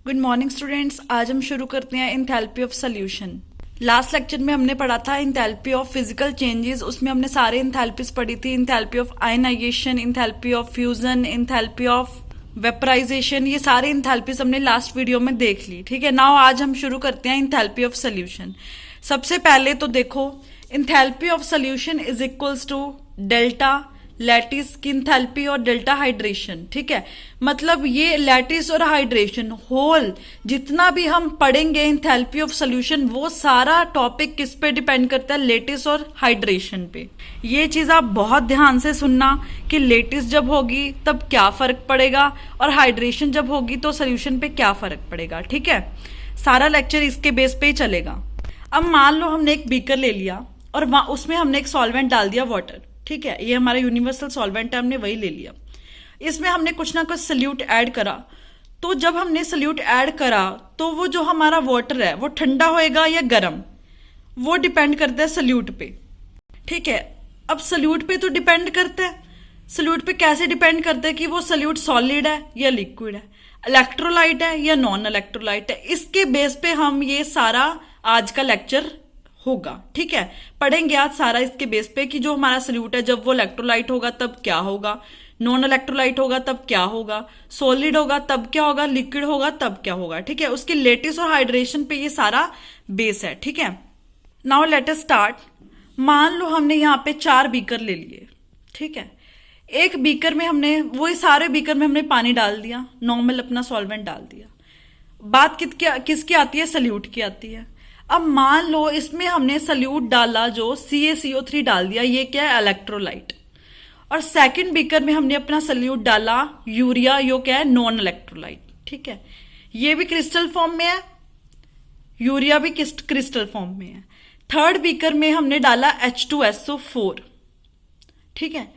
Good morning students. आज हम शुरू करते हैं enthalpy of solution. Last lecture में हमने पढ़ा था एंथैल्पी ऑफ फिजिकल चेंजेस। उसमें हमने सारे एंथैल्पीज पढ़ी थी, enthalpy of ionization, enthalpy of fusion, enthalpy of vaporization. ये सारे एंथैल्पीज हमने लास्ट वीडियो में देख ली। ठीक है, नाउ आज हम शुरू करते हैं एंथैल्पी ऑफ सॉल्यूशन। सबसे पहले तो देखो, enthalpy of solution is equals to delta lattice की एंथैल्पी और डेल्टा हाइड्रेशन। ठीक है, मतलब ये लैटिस और हाइड्रेशन होल जितना भी हम पढ़ेंगे एंथैल्पी ऑफ सॉल्यूशन, वो सारा टॉपिक किस पे डिपेंड करता है? लैटिस और हाइड्रेशन पे। ये चीज आप बहुत ध्यान से सुनना कि लैटिस जब होगी तब क्या फर्क पड़ेगा और हाइड्रेशन जब होगी तो सॉल्यूशन पे क्या फर्क पड़ेगा। ठीक है, सारा लेक्चर इसके बेस पे ही चलेगा। अब मान लो हमने एक बीकर ले लिया और उसमें हमने एक सॉल्वेंट डाल दिया, वाटर। ठीक है, ये हमारा यूनिवर्सल सॉल्वेंट है, हमने वही ले लिया। इसमें हमने कुछ ना कुछ सल्यूट ऐड करा। तो जब हमने सल्यूट ऐड करा तो वो जो हमारा वाटर है वो ठंडा होएगा या गर्म, वो डिपेंड करता है सल्यूट पे। ठीक है, अब सल्यूट पे तो डिपेंड करता है। सल्यूट पे कैसे डिपेंड करता है कि वो सल्यूट सॉलिड है या लिक्विड है, इलेक्ट्रोलाइट है या नॉन इलेक्ट्रोलाइट है। इसके बेस पे हम ये सारा आज का लेक्चर होगा। ठीक है, पढ़ेंगे आज सारा इसके बेस पे कि जो हमारा सल्यूट है जब वो इलेक्ट्रोलाइट होगा तब क्या होगा, नॉन इलेक्ट्रोलाइट होगा तब क्या होगा, सॉलिड होगा तब क्या होगा, लिक्विड होगा तब क्या होगा। ठीक है, उसकी लैटिस और हाइड्रेशन पे ये सारा बेस है। ठीक है, नाउ लेट अस स्टार्ट। मान लो हमने यहाँ पे 4 बीकर ले लिए। ठीक है, एक बीकर में हमने वही सारे बीकर में हमने पानी डाल दिया, नॉर्मल अपना सॉल्वेंट डाल दिया। बात किसकी आती है? सल्यूट की आती है। अब मान लो इसमें हमने सल्यूट डाला जो CaCO3 डाल दिया, ये क्या है? इलेक्ट्रोलाइट। और सेकंड बीकर में हमने अपना सल्यूट डाला यूरिया, यो क्या है? Non electrolyte. ठीक है, ये भी क्रिस्टल फॉर्म में है, यूरिया भी क्रिस्टल फॉर्म में है। थर्ड बीकर में हमने डाला H2SO4। ठीक है,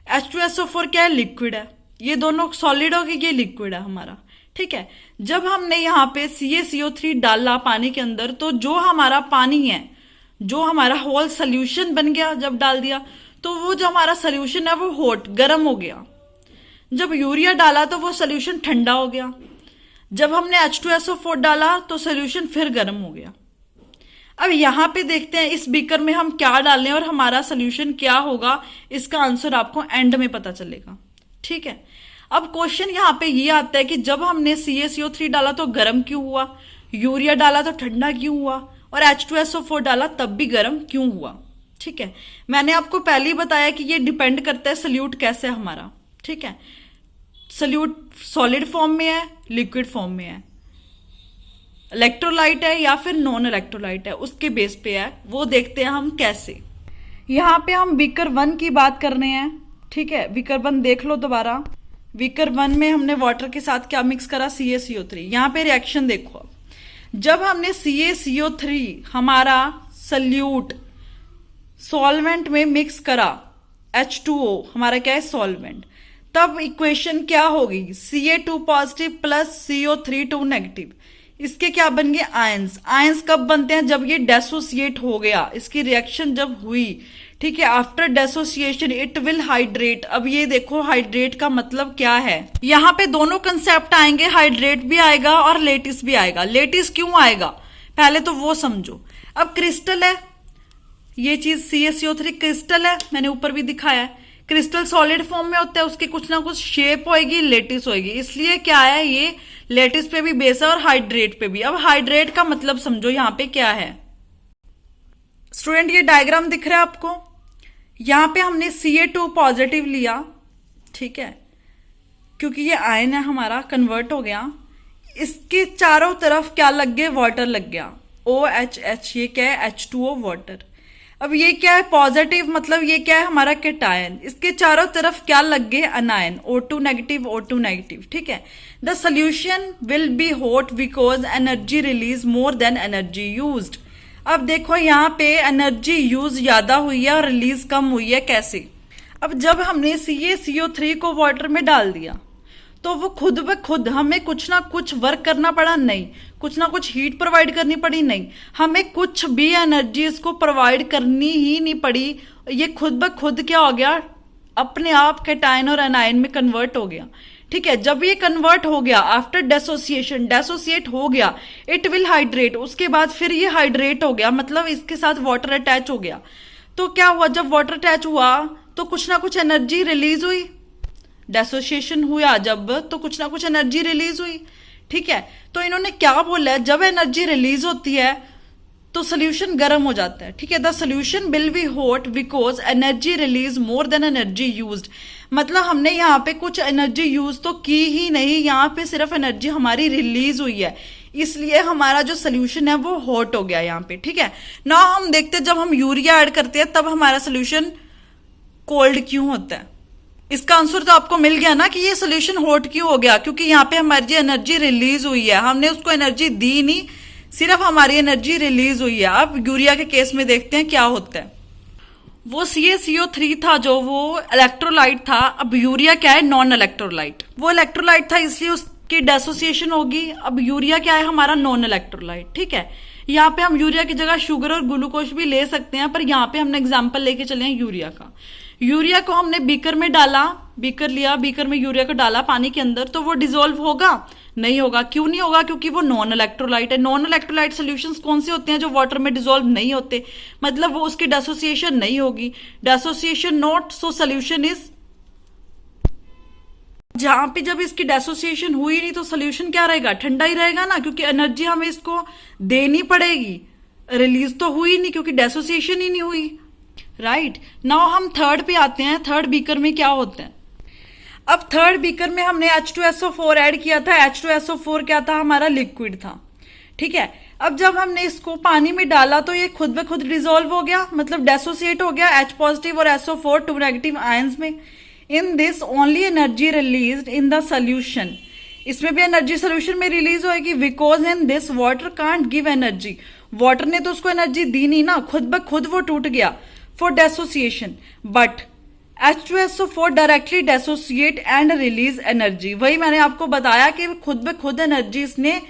H2SO4 क्या है? लिक्विड है। ये दोनों सॉलिड हो गए, ये लिक्विड है हमारा। ठीक है, जब हमने यहाँ पे CaCO3 डाला पानी के अंदर, तो जो हमारा पानी है, जो हमारा होल सोल्यूशन बन गया जब डाल दिया, तो वो जो हमारा सोल्यूशन है वो हॉट, गर्म हो गया। जब यूरिया डाला तो वो सोल्यूशन ठंडा हो गया। जब हमने H2SO4 डाला तो सोल्यूशन फिर गर्म हो गया। अब यहाँ पे देखते हैं इस बीकर में हम क्या डालें और हमारा सोल्यूशन क्या होगा। इसका आंसर आपको एंड में पता चलेगा। ठीक है, अब क्वेश्चन यहाँ पे ये आता है कि जब हमने CaCO3 डाला तो गर्म क्यों हुआ, यूरिया डाला तो ठंडा क्यों हुआ, और H2SO4 डाला तब भी गर्म क्यों हुआ। ठीक है, मैंने आपको पहले ही बताया कि ये डिपेंड करता है सल्यूट कैसे है हमारा। ठीक है, सल्यूट सॉलिड फॉर्म में है, लिक्विड फॉर्म में है, इलेक्ट्रोलाइट है या फिर नॉन इलेक्ट्रोलाइट है, उसके बेस पे है। वो देखते हैं हम कैसे। यहाँ पे हम बीकर 1 की बात कर रहे हैं। ठीक है, बीकर 1 देख लो दोबारा। बीकर 1 में हमने वाटर के साथ क्या मिक्स करा? CaCO3। यहाँ पे रिएक्शन देखो। अब जब हमने CaCO3 हमारा सल्यूट सॉल्वेंट में मिक्स करा, H2O हमारा क्या है? सॉल्वेंट। तब इक्वेशन क्या होगी? Ca2 positive plus CO3 negative. इसके क्या बन गए? आयंस। आयंस कब बनते हैं? जब ये डेसोसिएट हो गया, इसकी रिएक्शन जब हुई। ठीक है, आफ्टर डेसोसिएशन इट विल हाइड्रेट। अब ये देखो, हाइड्रेट का मतलब क्या है? यहाँ पे दोनों कंसेप्ट आएंगे, हाइड्रेट भी आएगा और लेटिस भी आएगा। लेटिस क्यों आएगा पहले तो वो समझो। अब क्रिस्टल है, ये चीज CaCO3 क्रिस्टल है, मैंने ऊपर भी दिखाया है। क्रिस्टल सॉलिड फॉर्म में होता है, उसकी कुछ ना कुछ शेप होएगी, लेटिस होएगी। इसलिए क्या है, ये लेटिस पे भी बेस है और हाइड्रेट पे भी। अब हाइड्रेट का मतलब समझो यहाँ पे क्या है। स्टूडेंट, ये डायग्राम दिख रहा है आपको? यहाँ पे हमने Ca2 पॉजिटिव लिया। ठीक है, क्योंकि ये आयन है हमारा, कन्वर्ट हो गया। इसके चारों तरफ क्या लग गए? वाटर लग गया, OHH। ये क्या है? H2O water. अब ये क्या है? पॉजिटिव, मतलब ये क्या है? हमारा कैटायन। इसके चारों तरफ क्या लग गए? अनायन, O2 नेगेटिव, O2 नेगेटिव। ठीक है, the solution will be hot because energy release more than energy used. अब देखो यहाँ पे एनर्जी यूज ज्यादा हुई है और रिलीज कम हुई है। कैसे? अब जब हमने CaCO3 को वाटर में डाल दिया तो वो खुद ब खुद हमें कुछ ना कुछ वर्क करना पड़ा? नहीं। कुछ ना कुछ हीट प्रोवाइड करनी पड़ी? नहीं। हमें कुछ भी एनर्जी इसको प्रोवाइड करनी ही नहीं पड़ी। ये खुद ब खुद क्या हो गया? अपने आप कैटायन और एनायन में कन्वर्ट हो गया। ठीक है, जब ये कन्वर्ट हो गया आफ्टर डेसोसिएशन, डेसोसिएट हो गया, इट विल हाइड्रेट, उसके बाद फिर ये हाइड्रेट हो गया, मतलब इसके साथ वाटर अटैच हो गया। तो क्या हुआ, जब वाटर अटैच हुआ तो कुछ ना कुछ एनर्जी रिलीज हुई, डेसोसिएशन हुआ जब तो कुछ ना कुछ एनर्जी रिलीज हुई। ठीक है, तो इन्होंने क्या बोला है, जब एनर्जी रिलीज होती है तो सोल्यूशन गर्म हो जाता है। ठीक है, the solution will be hot because energy release more than energy used. मतलब हमने यहाँ पे कुछ एनर्जी यूज तो की ही नहीं, यहाँ पे सिर्फ एनर्जी हमारी रिलीज हुई है, इसलिए हमारा जो सोल्यूशन है वो हॉट हो गया यहाँ पे। ठीक है, ना हम देखते जब हम यूरिया ऐड करते हैं तब हमारा सोल्यूशन कोल्ड क्यों होता है। इसका आंसर तो आपको मिल गया ना कि ये सोल्यूशन हॉट क्यों हो गया, क्योंकि यहाँ पे हमारी एनर्जी रिलीज हुई है, हमने उसको एनर्जी दी नहीं, सिर्फ हमारी एनर्जी रिलीज हुई है। अब यूरिया के केस में देखते हैं क्या होता है। वो CaCO3 था जो वो इलेक्ट्रोलाइट था, अब यूरिया क्या है, नॉन इलेक्ट्रोलाइट। वो इलेक्ट्रोलाइट था इसलिए उसकी डेसोसिएशन होगी। अब यूरिया क्या है, हमारा नॉन इलेक्ट्रोलाइट। ठीक है, यहाँ पे हम यूरिया की जगह शुगर और ग्लूकोज भी ले सकते हैं, पर यहाँ पे हमने एग्जाम्पल लेके चले हैं यूरिया का। यूरिया को हमने बीकर में डाला, बीकर लिया, बीकर में यूरिया को डाला पानी के अंदर, तो वो डिसॉल्व होगा, नहीं होगा। क्यों नहीं होगा, क्योंकि वो नॉन इलेक्ट्रोलाइट है। नॉन इलेक्ट्रोलाइट सॉल्यूशंस कौन से होते हैं, जो वाटर में डिसॉल्व नहीं होते, मतलब वो उसकी डेसोसिएशन नहीं होगी, डेसोसिएशन नॉट, सो सोल्यूशन इज, जहां पे जब इसकी डेसोसिएशन हुई नहीं तो सोल्यूशन क्या रहेगा, ठंडा ही रहेगा ना, क्योंकि एनर्जी हमें इसको देनी पड़ेगी, रिलीज तो हुई नहीं क्योंकि डेसोसिएशन ही नहीं हुई। राइट, नाउ हम थर्ड पे आते हैं। थर्ड बीकर में क्या होता है, अब थर्ड बीकर में हमने H2SO4 ऐड किया था। H2SO4 क्या था, हमारा लिक्विड था। ठीक है, अब जब हमने इसको पानी में डाला तो ये खुद ब खुद डिसॉल्व हो गया, मतलब डेसोसिएट हो गया H पॉजिटिव और SO4 टू नेगेटिव आयंस में। In this only energy release in the solution, इसमें भी एनर्जी सोल्यूशन में रिलीज होगी, because in this water can't give energy, water ने तो उसको एनर्जी दी नहीं ना, खुद ब खुद वो टूट गया for dissociation. But H2SO4 directly dissociate and release energy. वही मैंने आपको बताया कि खुद ब खुद एनर्जी, इसने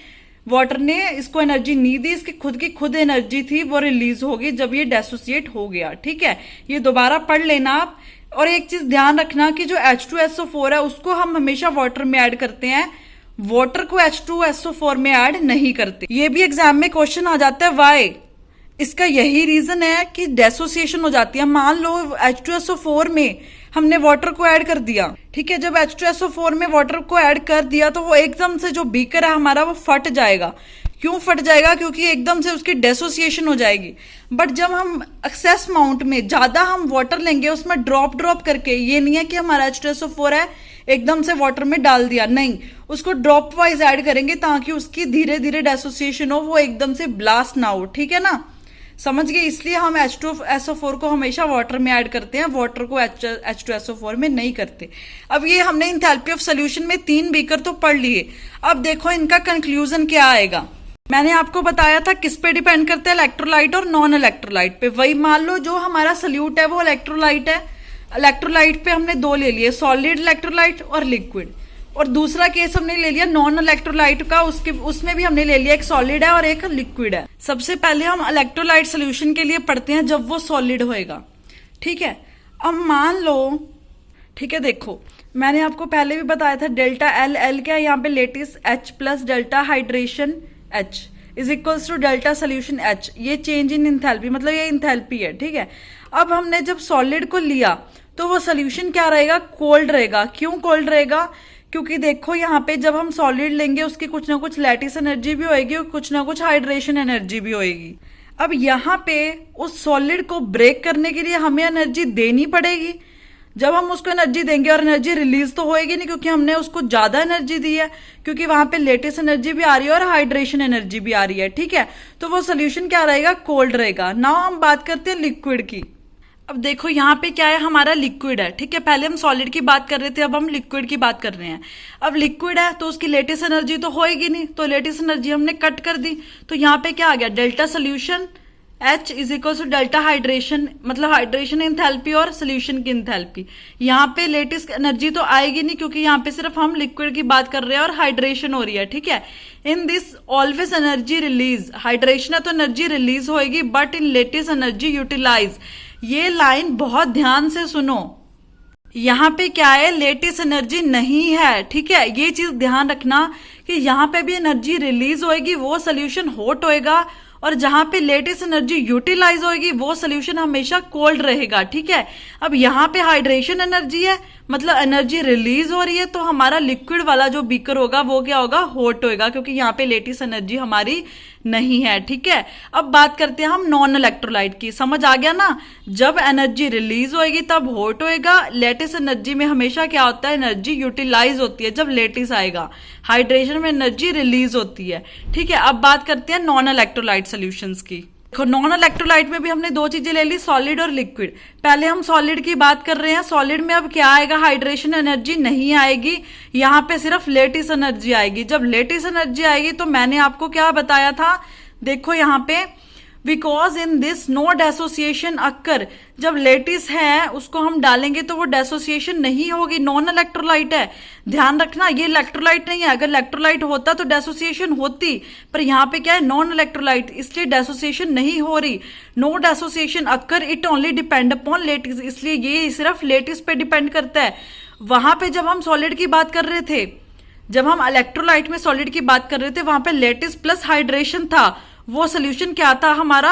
वाटर ने इसको एनर्जी नहीं दी, इसकी खुद की खुद एनर्जी थी, वो रिलीज होगी जब ये डेसोसिएट हो गया। ठीक है, ये दोबारा पढ़ लेना आप। और एक चीज ध्यान रखना कि जो H2SO4 है उसको हम हमेशा वाटर में ऐड करते हैं, वाटर को H2SO4 में ऐड नहीं करते। ये भी एग्जाम में क्वेश्चन आ जाता है, वाई, इसका यही रीजन है कि डेसोसिएशन हो जाती है। मान लो H2SO4 में हमने वाटर को ऐड कर दिया। ठीक है, जब H2SO4 में वाटर को ऐड कर दिया तो वो एकदम से जो बीकर है हमारा वो फट जाएगा। क्यों फट जाएगा, क्योंकि एकदम से उसकी डेसोसिएशन हो जाएगी। बट जब हम एक्सेस अमाउंट में ज्यादा हम वाटर लेंगे, उसमें ड्रॉप ड्रॉप करके, ये नहीं है कि हमारा H2SO4 है एकदम से वाटर में डाल दिया, नहीं, उसको ड्रॉप वाइज ऐड करेंगे ताकि उसकी धीरे धीरे डेसोसिएशन हो, वो एकदम से ब्लास्ट ना हो। ठीक है ना, समझ गए, इसलिए हम H2SO4 को हमेशा वाटर में ऐड करते हैं, वाटर को H2SO4 में नहीं करते। अब ये हमने एंथैल्पी ऑफ सॉल्यूशन में 3 बीकर तो पढ़ लिए। अब देखो इनका कंक्लूजन क्या आएगा। मैंने आपको बताया था किस पे डिपेंड करते हैं, इलेक्ट्रोलाइट और नॉन इलेक्ट्रोलाइट पे। वही मान लो जो हमारा सल्यूट है वो इलेक्ट्रोलाइट है, इलेक्ट्रोलाइट पे हमने 2 ले लिए, सॉलिड इलेक्ट्रोलाइट और लिक्विड। और दूसरा केस हमने ले लिया नॉन इलेक्ट्रोलाइट का, उसमें भी हमने ले लिया एक सॉलिड है और एक लिक्विड है। सबसे पहले हम इलेक्ट्रोलाइट सोल्यूशन के लिए पढ़ते हैं जब वो सॉलिड होएगा। ठीक है, अब मान लो, ठीक है, देखो मैंने आपको पहले भी बताया था डेल्टा एल, एल क्या है यहाँ पे, lattice H plus delta hydration H is equals to delta solution H। ये चेंज इन इंथैल्पी, मतलब ये इंथैल्पी है। ठीक है, अब हमने जब सॉलिड को लिया तो वो सोल्यूशन क्या रहेगा, कोल्ड रहेगा। क्यों कोल्ड रहेगा, क्योंकि देखो यहाँ पे जब हम सॉलिड लेंगे उसकी कुछ ना कुछ लैटिस एनर्जी भी होएगी और कुछ ना कुछ हाइड्रेशन एनर्जी भी होएगी। अब यहाँ पे उस सॉलिड को ब्रेक करने के लिए हमें एनर्जी देनी पड़ेगी। जब हम उसको एनर्जी देंगे और एनर्जी रिलीज तो होएगी नहीं, क्योंकि हमने उसको ज्यादा एनर्जी दी है, क्योंकि वहां पे लेटेस्ट एनर्जी भी आ रही है और हाइड्रेशन एनर्जी भी आ रही है। ठीक है, तो वो सोल्यूशन क्या रहेगा, कोल्ड रहेगा। नाउ हम बात करते हैं लिक्विड की। अब देखो यहाँ पे क्या है, हमारा लिक्विड है। ठीक है, पहले हम सॉलिड की बात कर रहे थे, अब हम लिक्विड की बात कर रहे हैं। अब लिक्विड है तो उसकी लेटेस्ट एनर्जी तो होएगी नहीं, तो लेटेस्ट एनर्जी हमने कट कर दी। तो यहाँ पे क्या आ गया, delta solution H is equal to delta hydration, मतलब हाइड्रेशन एंथैल्पी और सोल्यूशन की एंथैल्पी। यहाँ पे लेटेस्ट एनर्जी तो आएगी नहीं, क्योंकि यहाँ पे सिर्फ हम लिक्विड की बात कर रहे हैं और हाइड्रेशन हो रही है। ठीक है, in this always energy release, hydration है तो एनर्जी रिलीज होएगी, but in lattice energy utilise. ये लाइन बहुत ध्यान से सुनो, यहाँ पे क्या है, लेटिस एनर्जी नहीं है, ठीक है। ये चीज ध्यान रखना कि यहाँ पे भी एनर्जी रिलीज होएगी, वो सोल्यूशन हॉट होएगा, और जहां पे लेटेस्ट एनर्जी यूटिलाइज होगी वो सोल्यूशन हमेशा कोल्ड रहेगा, ठीक है। अब यहाँ पे हाइड्रेशन एनर्जी है, मतलब एनर्जी रिलीज हो रही है, तो हमारा लिक्विड वाला जो बीकर होगा वो क्या होगा, हॉट होएगा, क्योंकि यहाँ पे लेटेस्ट एनर्जी हमारी नहीं है, ठीक है। अब बात करते हैं हम नॉन इलेक्ट्रोलाइट की, समझ आ गया ना। जब एनर्जी रिलीज होएगी तब हॉट होएगा, लेटेस्ट एनर्जी में हमेशा क्या होता है, एनर्जी यूटिलाइज होती है जब लेटेस्ट आएगा, हाइड्रेशन में एनर्जी रिलीज होती है, ठीक है। अब बात करते हैं नॉन इलेक्ट्रोलाइट सॉल्यूशंस की। देखो नॉन इलेक्ट्रोलाइट में भी हमने दो चीजें ले ली, सॉलिड और लिक्विड। पहले हम सॉलिड की बात कर रहे हैं। सॉलिड में अब क्या आएगा, हाइड्रेशन एनर्जी नहीं आएगी, यहाँ पे सिर्फ लेटिस एनर्जी आएगी। जब लेटिस एनर्जी आएगी तो मैंने आपको क्या बताया था, देखो यहाँ पे, because in this no dissociation occur, जब लेटिस है उसको हम डालेंगे तो वो डेसोसिएशन नहीं होगी, नॉन इलेक्ट्रोलाइट है। ध्यान रखना ये इलेक्ट्रोलाइट नहीं है, अगर इलेक्ट्रोलाइट होता तो डेसोसिएशन होती, पर यहाँ पे क्या है, नॉन इलेक्ट्रोलाइट, इसलिए डेसोसिएशन नहीं हो रही। No dissociation occur, it only depend upon lattice, इसलिए ये सिर्फ लेटिस पे डिपेंड करता है। वहां पे जब हम सॉलिड की बात कर रहे थे, जब हम इलेक्ट्रोलाइट में सॉलिड की बात कर रहे थे, वहां पे लेटिस प्लस हाइड्रेशन था, वो सोल्यूशन क्या था हमारा,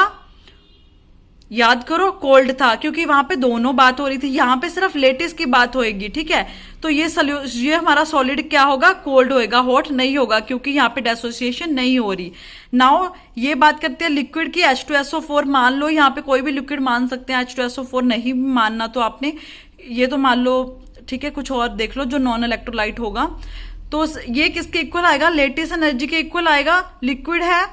याद करो, कोल्ड था, क्योंकि वहां पे दोनों बात हो रही थी। यहाँ पे सिर्फ लेटिस की बात होएगी, ठीक है। तो ये हमारा सॉलिड क्या होगा, कोल्ड होएगा, हॉट नहीं होगा, क्योंकि यहाँ पे डेसोसिएशन नहीं हो रही। नाउ ये बात करते हैं लिक्विड की। H2SO4 मान लो, यहाँ पे कोई भी लिक्विड मान सकते हैं, H2SO4 नहीं मानना तो आपने ये तो मान लो, ठीक है। कुछ और देख लो जो नॉन इलेक्ट्रोलाइट होगा, तो ये किसके इक्वल आएगा, लेटिस एनर्जी के इक्वल आएगा, लिक्विड है।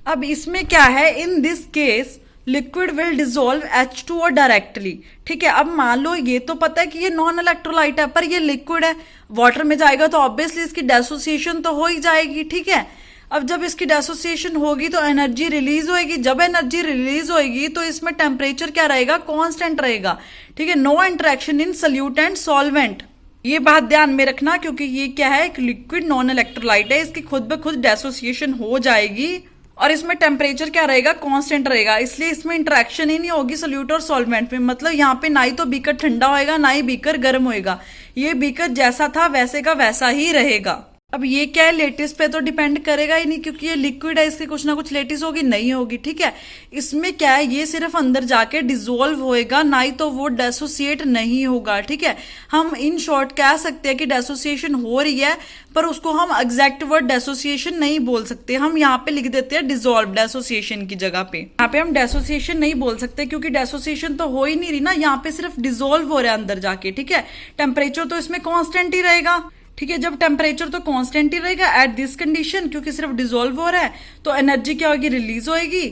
अब इसमें क्या है, in this case liquid will dissolve H2O directly, ठीक है। अब मान लो ये तो पता है कि ये नॉन इलेक्ट्रोलाइट है, पर ये लिक्विड है, वाटर में जाएगा तो ऑब्वियसली इसकी डेसोसिएशन तो हो ही जाएगी, ठीक है। अब जब इसकी डेसोसिएशन होगी तो एनर्जी रिलीज होएगी, जब एनर्जी रिलीज होएगी तो इसमें टेम्परेचर क्या रहेगा, कांस्टेंट रहेगा, ठीक है। No interaction in solute and solvent, ये बात ध्यान में रखना, क्योंकि ये क्या है, एक लिक्विड नॉन इलेक्ट्रोलाइट है, इसकी खुद ब खुद डेसोसिएशन हो जाएगी, और इसमें टेम्परेचर क्या रहेगा, कांस्टेंट रहेगा, इसलिए इसमें इंटरेक्शन ही नहीं होगी सोल्यूट और सॉल्वेंट में। मतलब यहाँ पे ना ही तो बीकर ठंडा होएगा ना ही बीकर गर्म होएगा, ये बीकर जैसा था वैसे का वैसा ही रहेगा। अब ये क्या है, लेटिस पे तो डिपेंड करेगा ही नहीं, क्योंकि ये लिक्विड है, इसकी कुछ ना कुछ लेटिस होगी, नहीं होगी, ठीक है। इसमें क्या है, ये सिर्फ अंदर जाके डिसॉल्व होएगा, ना ही तो वो डेसोसिएट नहीं होगा, ठीक है। हम इन शॉर्ट कह सकते हैं कि डेसोसिएशन हो रही है, पर उसको हम एग्जैक्ट वर्ड डेसोसिएशन नहीं बोल सकते, हम यहाँ पे लिख देते हैं डिसॉल्व, डेसोसिएशन की जगह पे। यहाँ पे हम डेसोसिएशन नहीं बोल सकते, क्योंकि डेसोसिएशन तो हो ही नहीं रही ना, यहाँ पे सिर्फ डिसॉल्व हो रहा है अंदर जाके, ठीक है। टेम्परेचर तो इसमें कांस्टेंट ही रहेगा, ठीक है। जब टेम्परेचर तो कांस्टेंट ही रहेगा एट दिस कंडीशन, क्योंकि सिर्फ डिसॉल्व हो रहा है, तो एनर्जी क्या होगी, रिलीज होएगी।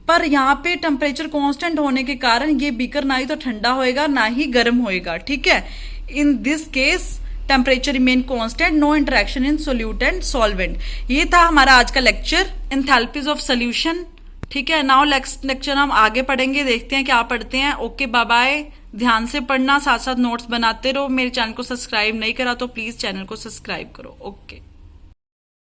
पर यहाँ पे टेम्परेचर कांस्टेंट होने के कारण ये बीकर ना ही तो ठंडा होएगा ना ही गर्म होएगा, ठीक है। In this case temperature remain constant, no interaction in solute and solvent. ये था हमारा आज का लेक्चर, एंथैल्पीज ऑफ सोल्यूशन, ठीक है। नाउ नेक्स्ट लेक्चर हम आगे पढ़ेंगे, देखते हैं क्या पढ़ते हैं। Okay, bye bye. ध्यान से पढ़ना, साथ साथ नोट्स बनाते रहो। मेरे चैनल को सब्सक्राइब नहीं करा तो प्लीज चैनल को सब्सक्राइब करो। ओके।